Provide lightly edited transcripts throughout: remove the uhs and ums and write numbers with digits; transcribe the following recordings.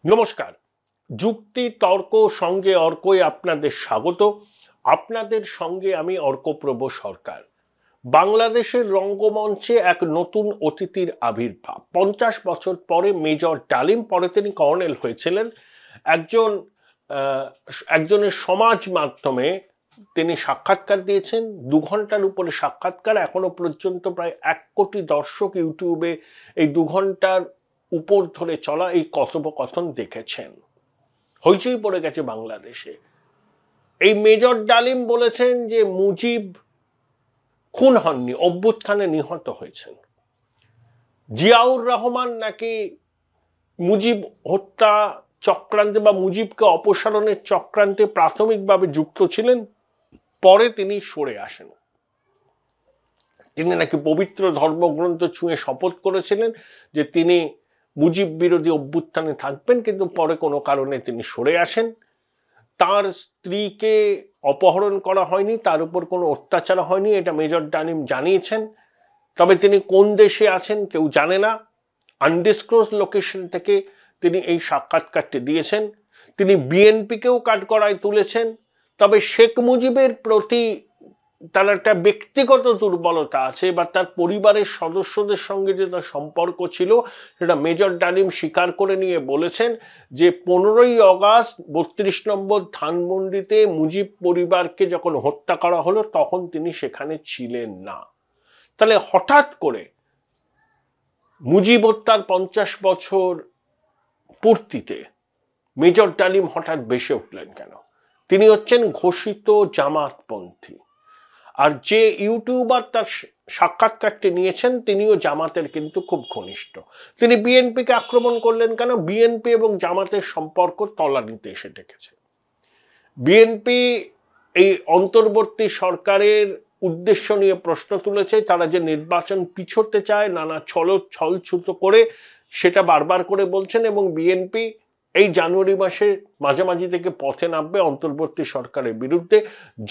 নমস্কার। যুক্তি তর্ক সঙ্গে অর্কই আপনাদের স্বাগত। আপনাদের সঙ্গে আমি অর্কপ্রভ সরকার। বাংলাদেশের রঙ্গমঞ্চে এক নতুন অতিথির আবির্ভাব। 50 বছর পরে মেজর ডালিম, পরে তিনি কর্নেল হয়েছিলেন, একজনের সমাজ মাধ্যমে তিনি সাক্ষাৎকার দিয়েছেন। 2 ঘন্টার উপরে সাক্ষাৎকার। এখনো পর্যন্ত প্রায় 1 কোটি দর্শক ইউটিউবে এই 2 ঘন্টার উপর ধরে চলা এই কথোপকথন দেখেছেন। হইচই পড়ে গেছে বাংলাদেশে। এই মেজর ডালিম বলেছেন যে মুজিব খুন হননি, অভ্যুত্থানে নিহত হয়েছেন। জিয়াউর রহমান নাকি মুজিব হত্যা চক্রান্তে বা মুজিবকে অপসারণের চক্রান্তে প্রাথমিকভাবে যুক্ত ছিলেন, পরে তিনি সরে আসেন। তিনি নাকি পবিত্র ধর্মগ্রন্থ ছুঁয়ে শপথ করেছিলেন যে তিনি মুজিব বিরোধী অভ্যুত্থানে থাকবেন, কিন্তু পরে কোনো কারণে তিনি সরে আসেন। তার স্ত্রীকে অপহরণ করা হয়নি, তার উপর কোনো অত্যাচার হয়নি, এটা মেজর ডালিম জানিয়েছেন। তবে তিনি কোন দেশে আছেন কেউ জানে না। আনডিসক্লোজ লোকেশন থেকে তিনি এই সাক্ষাৎকারটি দিয়েছেন। তিনি বিএনপিকেও কাঠগড়ায় তুলেছেন। তবে শেখ মুজিবের প্রতি তার একটা ব্যক্তিগত দুর্বলতা আছে, বা তার পরিবারের সদস্যদের সঙ্গে যে তার সম্পর্ক ছিল সেটা মেজর ডালিম স্বীকার করে নিয়ে বলেছেন যে 15ই অগাস্ট 32 নম্বর ধানমন্ডিতে মুজিব পরিবারকে যখন হত্যা করা হলো তখন তিনি সেখানে ছিলেন না। তাহলে হঠাৎ করে মুজিব হত্যার 50 বছর পূর্তিতে মেজর ডালিম হঠাৎ বেসে উঠলেন কেন? তিনি হচ্ছেন ঘোষিত জামাতপন্থী, আর যে ইউটিউবার তার সাক্ষাৎকারটি নিয়েছেন তিনিও জামাতের কিন্তু খুব ঘনিষ্ঠ। তিনি বিএনপিকে আক্রমণ করলেন কেন? বিএনপি এবং জামাতের সম্পর্ক তলানিতে এসে ঠেকেছে। বিএনপি এই অন্তর্বর্তী সরকারের উদ্দেশ্য নিয়ে প্রশ্ন তুলেছে। তারা যে নির্বাচন পিছোতে চায় নানা ছলছুতো করে, সেটা বারবার করে বলছেন, এবং বিএনপি এই জানুয়ারি মাসে মাঝামাঝি থেকে পথে নামবে অন্তর্বর্তী সরকারের বিরুদ্ধে।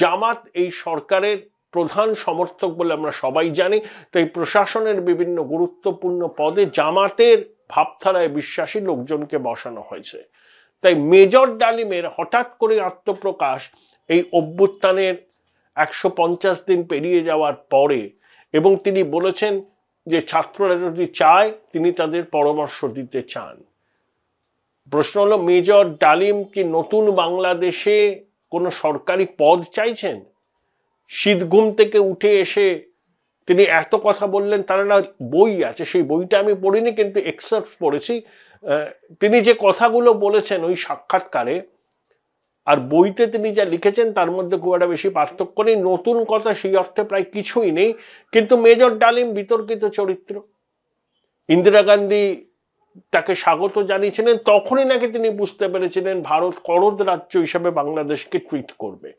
জামাত এই সরকারের প্রধান সমর্থক বলে আমরা সবাই জানি। তাই প্রশাসনের বিভিন্ন গুরুত্বপূর্ণ পদে জামাতের ভাবধারায় বিশ্বাসী লোকজনকে বসানো হয়েছে। তাই মেজর ডালিমের হঠাৎ করে আত্মপ্রকাশ এই অভ্যুত্থানের 150 দিন পেরিয়ে যাওয়ার পরে, এবং তিনি বলেছেন যে ছাত্ররা যদি চায় তিনি তাদের পরামর্শ দিতে চান। প্রশ্ন হলো, মেজর ডালিম কি নতুন বাংলাদেশে কোনো সরকারি পদ চাইছেন? শীত ঘুম থেকে উঠে এসে তিনি এত কথা বললেন। তার একটা বই আছে, সেই বইটা আমি পড়িনি কিন্তু এক্সার্ট পড়েছি। তিনি যে কথাগুলো বলেছেন ওই সাক্ষাৎকারে আর বইতে তিনি যা লিখেছেন তার মধ্যে খুব একটা বেশি পার্থক্য নেই। নতুন কথা সেই অর্থে প্রায় কিছুই নেই, কিন্তু মেজর ডালিম বিতর্কিত চরিত্র। ইন্দিরা গান্ধী তাকে স্বাগত জানিয়েছিলেন, তখনই নাকি তিনি বুঝতে পেরেছিলেন ভারত করদ রাজ্য হিসাবে বাংলাদেশকে ট্রিট করবে।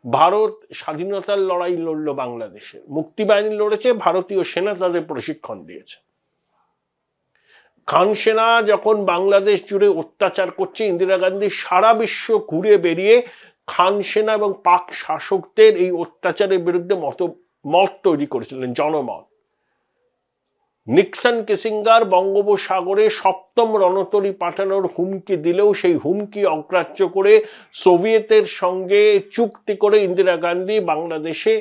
ভারত স্বাধীনতার লড়াই লড়ল, বাংলাদেশের মুক্তিবাহিনী লড়েছে, ভারতীয় সেনা তাদের প্রশিক্ষণ দিয়েছে। খান সেনা যখন বাংলাদেশ জুড়ে অত্যাচার করছে, ইন্দিরা গান্ধী সারা বিশ্ব ঘুরে বেরিয়ে খান সেনা এবং পাক শাসকদের এই অত্যাচারের বিরুদ্ধে মত তৈরি করেছিলেন, জনমত। নিক্সন কিসিঙ্গার বঙ্গোপসাগরে 7ম রণতরী পাঠানোর হুমকি দিলেও সেই হুমকি অগ্রাহ্য করে সোভিয়েতের সঙ্গে চুক্তি করে ইন্দিরা গান্ধী বাংলাদেশে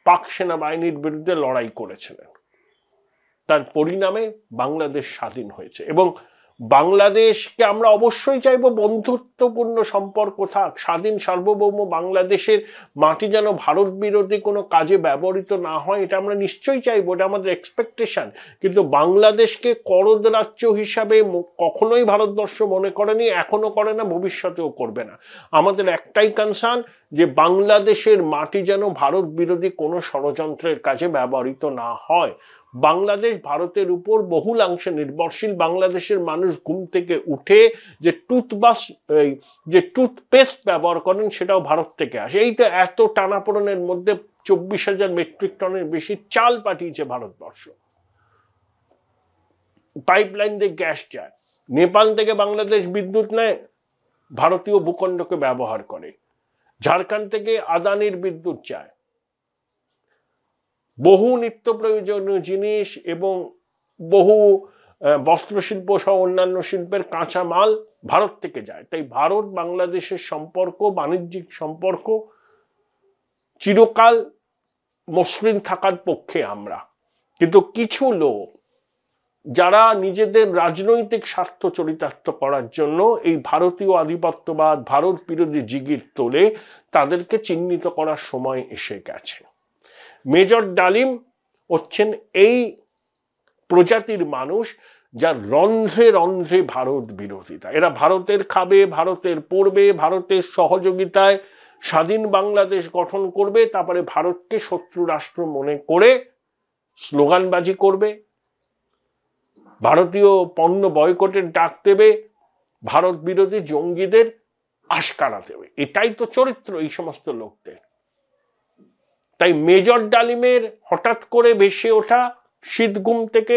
পাক সেনাবাহিনীর বিরুদ্ধে লড়াই করেছিলেন। তার পরিণামে বাংলাদেশ স্বাধীন হয়েছে, এবং বাংলাদেশকে আমরা অবশ্যই চাইব বন্ধুত্বপূর্ণ সম্পর্ক থাক। স্বাধীন সার্বভৌম বাংলাদেশের মাটি যেন ভারত বিরোধী কোনো কাজে ব্যবহৃত না হয়, এটা আমরা নিশ্চয়ই চাইব, এটা আমাদের এক্সপেকটেশন। কিন্তু বাংলাদেশকে করদ রাজ্য হিসাবে কখনোই ভারতবর্ষ মনে করেনি, এখনো করে না, ভবিষ্যতেও করবে না। আমাদের একটাই কনসার্ন যে বাংলাদেশের মাটি যেন ভারত বিরোধী কোনো ষড়যন্ত্রের কাজে ব্যবহৃত না হয়। বাংলাদেশ ভারতের উপর বহুলাংশে নির্ভরশীল। বাংলাদেশের মানুষ ঘুম থেকে উঠে যে টুথপেস্ট ব্যবহার করেন সেটাও ভারত থেকে আসে। এই তো এত টানাপোড়েনের মধ্যে 24,000 মেট্রিক টনের বেশি চাল পাঠিয়েছে ভারতবর্ষ। পাইপলাইন দিয়ে গ্যাস যায়, নেপাল থেকে বাংলাদেশ বিদ্যুৎ নেয়, ভারতীয় ভূখণ্ডকে ব্যবহার করে। ঝাড়খণ্ড থেকে আদানির বিদ্যুৎ যায়। বহু নিত্য প্রয়োজনীয় জিনিস এবং বহু বস্ত্রশিল্প সহ অন্যান্য শিল্পের কাঁচা মাল ভারত থেকে যায়। তাই ভারত বাংলাদেশের সম্পর্ক, বাণিজ্যিক সম্পর্ক চিরকাল মসৃণ থাকার পক্ষে আমরা। কিন্তু কিছু লোক যারা নিজেদের রাজনৈতিক স্বার্থ চরিতার্থ করার জন্য এই ভারতীয় আধিপত্যবাদ, ভারত বিরোধী জিগির তোলে, তাদেরকে চিহ্নিত করার সময় এসে গেছে। মেজর ডালিম হচ্ছেন এই প্রজাতির মানুষ যার রন্ধ্রে রন্ধ্রে ভারত বিরোধিতা। এরা ভারতের খাবে, ভারতের পড়বে, ভারতের সহযোগিতায় স্বাধীন বাংলাদেশ গঠন করবে, তারপরে ভারতকে শত্রু রাষ্ট্র মনে করে স্লোগানবাজি করবে, ভারতীয় পণ্য বয়কটের ডাক দেবে, ভারত বিরোধী জঙ্গিদের আশকারা দেবে। এটাই তো চরিত্র এই সমস্ত লোকদের। তাই মেজর ডালিমের হঠাৎ করে ভেসে ওঠা শীতঘুম থেকে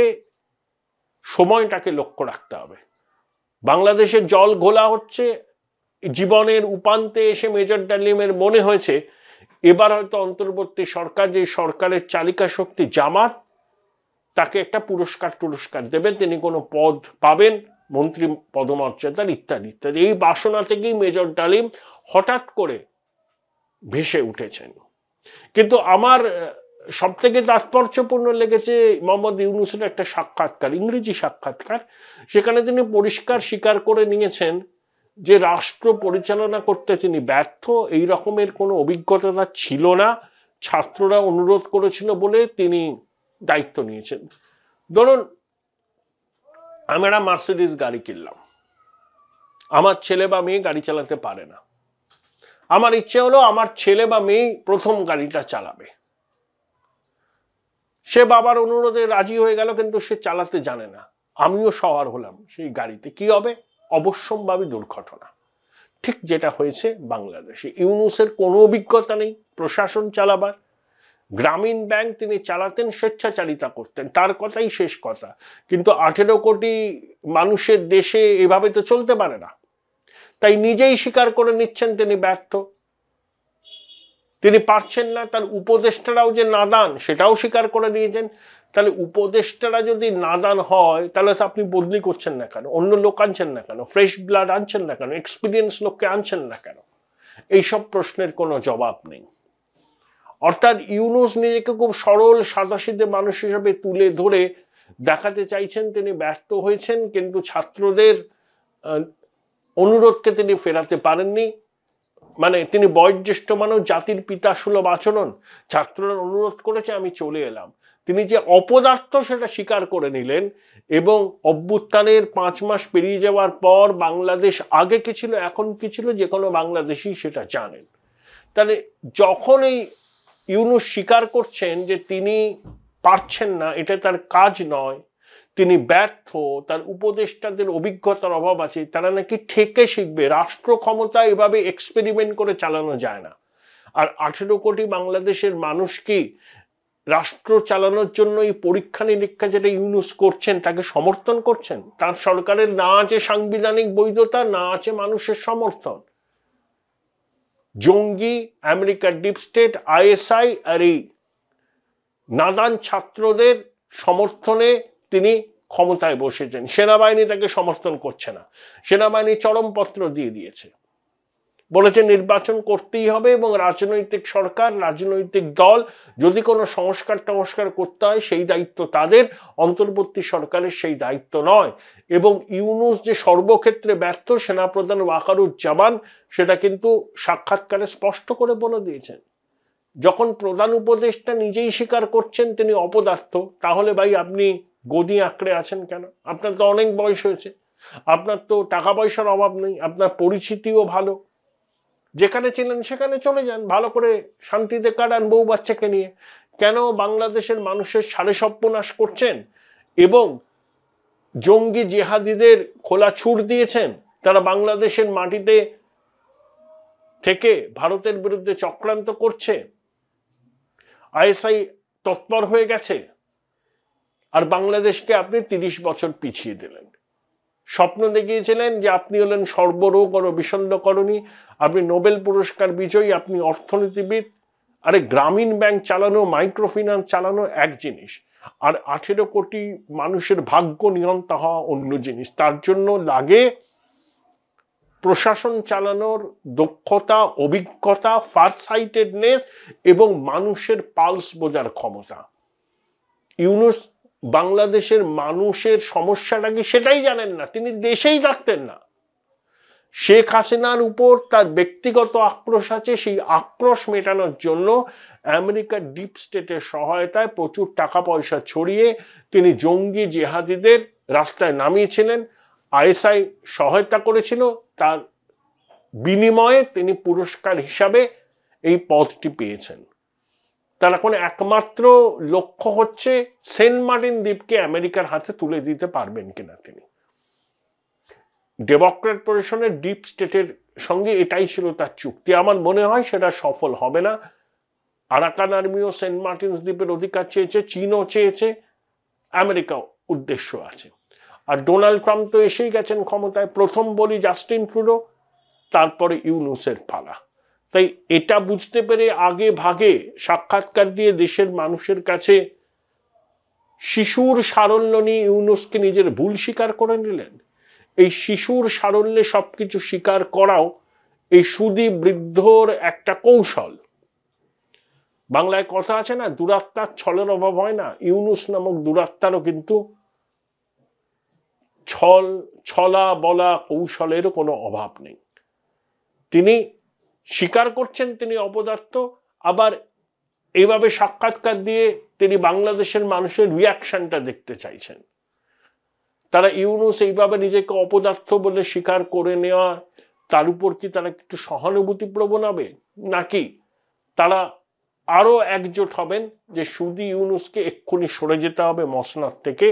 সময়টাকে লক্ষ্য রাখতে হবে। বাংলাদেশে জল ঘোলা হচ্ছে, জীবনের উপান্তে এসে মেজর ডালিমের মনে হয়েছে এবার হয়তো অন্তর্বর্তী সরকার, যে সরকারের চালিকা শক্তি জামাত, তাকে একটা পুরস্কার দেবে, তিনি কোনো পদ পাবেন, মন্ত্রী পদমর্যাদার ইত্যাদি ইত্যাদি। এই বাসনা থেকেই মেজর ডালিম হঠাৎ করে ভেসে উঠেছেন। কিন্তু আমার সব থেকে তাৎপর্যপূর্ণ লেগেছে মোহাম্মদ ইউনূসের একটা সাক্ষাৎকার, ইংরেজি সাক্ষাৎকার। সেখানে তিনি পরিষ্কার স্বীকার করে নিয়েছেন যে রাষ্ট্র পরিচালনা করতে তিনি ব্যর্থ, এই রকমের কোনো অভিজ্ঞতা ছিল না, ছাত্ররা অনুরোধ করেছিল বলে তিনি দায়িত্ব নিয়েছেন। ধরুন আমি একটা মার্সিডিজ গাড়ি কিনলাম, আমার ছেলে বা মেয়ে গাড়ি চালাতে পারে না, আমার ইচ্ছে হলো আমার ছেলে বা মেয়ে প্রথম গাড়িটা চালাবে। সে বাবার অনুরোধে রাজি হয়ে গেল, কিন্তু সে চালাতে জানে না, আমিও সওয়ার হলাম সেই গাড়িতে। কি হবে? অবশ্যম্ভাবী দুর্ঘটনা। ঠিক যেটা হয়েছে বাংলাদেশে। ইউনূসের কোনো অভিজ্ঞতা নেই প্রশাসন চালাবার। গ্রামীণ ব্যাংক তিনি চালাতেন, স্বেচ্ছাচারিতা করতেন, তার কথাই শেষ কথা। কিন্তু 18 কোটি মানুষের দেশে এভাবে তো চলতে পারে না। তাই নিজেই স্বীকার করে নিচ্ছেন তিনি ব্যর্থ, তিনি পারছেন না। তার উপদেষ্টারাও যে নাদান সেটাও স্বীকার করে নিয়েছেন। তাহলে উপদেষ্টারা যদি নাদান হয়, তাহলে তো আপনি বদলি করছেন না কেন? অন্য লোক আনছেন না কেন? ফ্রেশ ব্লাড আনছেন না কেন? এক্সপিরিয়েন্স লোককে আনছেন না কেন? এইসব প্রশ্নের কোনো জবাব নেই। অর্থাৎ ইউনূস নিজেকে খুব সরল সাদাসিধে মানুষ হিসেবে তুলে ধরে দেখাতে চাইছেন তিনি ব্যর্থ হয়েছেন, কিন্তু ছাত্রদের অনুরোধকে তিনি ফেরাতে পারেননি। মানে তিনি বয়োজ্যেষ্ঠ মানুষ, জাতির পিতা সুলভ আচরণ, ছাত্ররা অনুরোধ করেছে আমি চলে এলাম। তিনি যে অপদার্থ সেটা স্বীকার করে নিলেন। এবং অভ্যুত্থানের 5 মাস পেরিয়ে যাওয়ার পর বাংলাদেশ আগে কি ছিল, এখন কি ছিল, যে কোনো বাংলাদেশী সেটা জানেন। তাহলে যখন এই ইউনূস স্বীকার করছেন যে তিনি পারছেন না, এটা তার কাজ নয়, তিনি ব্যর্থ, তার উপদেষ্টাদের অভিজ্ঞতার অভাব আছে, তারা নাকি ঠেকে শিখবে, রাষ্ট্র ক্ষমতা এভাবে এক্সপেরিমেন্ট করে চালানো যায় না। আর 18 কোটি বাংলাদেশের মানুষ কি রাষ্ট্র চালানোর জন্য এই পরীক্ষা নিরীক্ষা যেটা ইউনূস করছেন তাকে সমর্থন করছেন? তার সরকারের না আছে সাংবিধানিক বৈধতা, না আছে মানুষের সমর্থন। জঙ্গি, আমেরিকার ডিপ স্টেট, আইএসআই আর এই নাদান ছাত্রদের সমর্থনে তিনি ক্ষমতায় বসেছেন। সেনাবাহিনী তাকে সমর্থন করছে না, সেনাবাহিনী চরমপত্র দিয়ে দিয়েছে, বলেছে নির্বাচন করতেই হবে এবং রাজনৈতিক সরকার, রাজনৈতিক দল যদি কোনো সংস্কার করতে হয় সেই দায়িত্ব তাদের, অন্তর্বর্তী সরকারের সেই দায়িত্ব নয়। এবং ইউনূস যে সর্বক্ষেত্রে ব্যর্থ, সেনাপ্রধান ওয়াকারুজ্জামান সেটা কিন্তু সাক্ষাৎকারে স্পষ্ট করে বলে দিয়েছেন। যখন প্রধান উপদেষ্টা নিজেই স্বীকার করছেন তিনি অপদার্থ, তাহলে ভাই আপনি গদি আঁকড়ে আছেন কেন? আপনার তো অনেক বয়স হয়েছে, আপনার তো টাকা পয়সার অভাব নেই, আপনার পরিচিতিও ভালো, যেখানে ছিলেন সেখানে চলে যান, ভালো করে শান্তিতে কাটান বউ বাচ্চাকে নিয়ে। কেন বাংলাদেশের মানুষের সাড়ে সর্বনাশ করছেন এবং জঙ্গি জেহাদিদের খোলা ছুট দিয়েছেন? তারা বাংলাদেশের মাটিতে থেকে ভারতের বিরুদ্ধে চক্রান্ত করছে, আইএসআই তৎপর হয়ে গেছে, আর বাংলাদেশকে আপনি 30 বছর পিছিয়ে দিলেন। স্বপ্ন দেখিয়েছিলেন যে আপনি হলেন সর্বরোগ ও বিষণ্ণকরণী, আপনি নোবেল পুরস্কার বিজয়ী, আপনি অর্থনীতিবিদ। আরে গ্রামীণ ব্যাংক চালানো, মাইক্রো ফিন্যান্স চালানো এক জিনিস, আর 18 কোটি মানুষের ভাগ্য নিয়ন্ত্রণ হওয়া অন্য জিনিস। তার জন্য লাগে প্রশাসন চালানোর দক্ষতা, অভিজ্ঞতা, ফারসাইটেডনেস এবং মানুষের পালস বোঝার ক্ষমতা। ইউনূস বাংলাদেশের মানুষের সমস্যাটা কি সেটাই জানেন না, তিনি দেশেই থাকতেন না। শেখ হাসিনার উপর তার ব্যক্তিগত আক্রোশ আছে, সেই আক্রোশ মেটানোর জন্য আমেরিকার ডিপ স্টেটের সহায়তায় প্রচুর টাকা পয়সা ছড়িয়ে তিনি জঙ্গি জেহাদিদের রাস্তায় নামিয়েছিলেন। আইএসআই সহায়তা করেছিল, তার বিনিময়ে তিনি পুরস্কার হিসাবে এই পদটি পেয়েছেন। তার এখন একমাত্র লক্ষ্য হচ্ছে সেন্ট মার্টিন দ্বীপকে আমেরিকার হাতে তুলে দিতে পারবেন কিনা তিনি। ডেমোক্র্যাট পজিশনের ডিপ স্টেটের সঙ্গে এটাই ছিল তার চুক্তি। আমার মনে হয় সেটা সফল হবে না। আরাকান আর্মিও সেন্ট মার্টিন দ্বীপের অধিকার চেয়েছে, চীনও চেয়েছে, আমেরিকা উদ্দেশ্য আছে। আর ডোনাল্ড ট্রাম্প তো এসেই গেছেন ক্ষমতায়। প্রথম বলি জাস্টিন ট্রুডো, তারপরে ইউনূসের পালা। তাই এটা বুঝতে পেরে আগে ভাগে সাক্ষাৎকার দিয়ে দেশের মানুষের কাছে শিশুর সারল্য নিয়ে ইউনূসকে নিজের ভুল স্বীকার করে নিলেন। এই শিশুর সারল্যে সবকিছু স্বীকার করাও এই সুদী বৃদ্ধর একটা কৌশল। বাংলায় কথা আছে না, দুরাত্মার ছলের অভাব হয় না। ইউনূস নামক দুরাত্মারও কিন্তু ছলা বলা কৌশলেরও কোনো অভাব নেই। তিনি স্বীকার করছেন তিনি অপদার্থ, আবার এইভাবে সাক্ষাৎকার দিয়ে তিনি বাংলাদেশের মানুষের রিয়াকশনটা দেখতে চাইছেন। তারা ইউনূস এইভাবে নিজেকে অপদার্থ বলে স্বীকার করে নেওয়া, তার উপর কি তারা একটু সহানুভূতি প্রবণ হবে, নাকি তারা আরো একজোট হবেন যে সুদী ইউনূসকে এক্ষুনি সরে যেতে হবে মসনদ থেকে,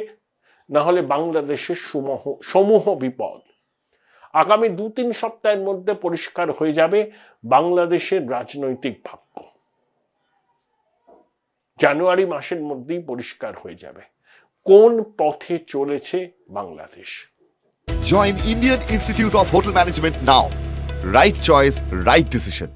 না হলে বাংলাদেশের সমূহ বিপদ। আগামী 2-3 সপ্তাহের মধ্যে পরিষ্কার হয়ে যাবে বাংলাদেশের রাজনৈতিক ভাগ্য। জানুয়ারি মাসের মধ্যেই পরিষ্কার হয়ে যাবে কোন পথে চলেছে Bangladesh. Join Indian Institute of Hotel Management now. Right choice, right decision.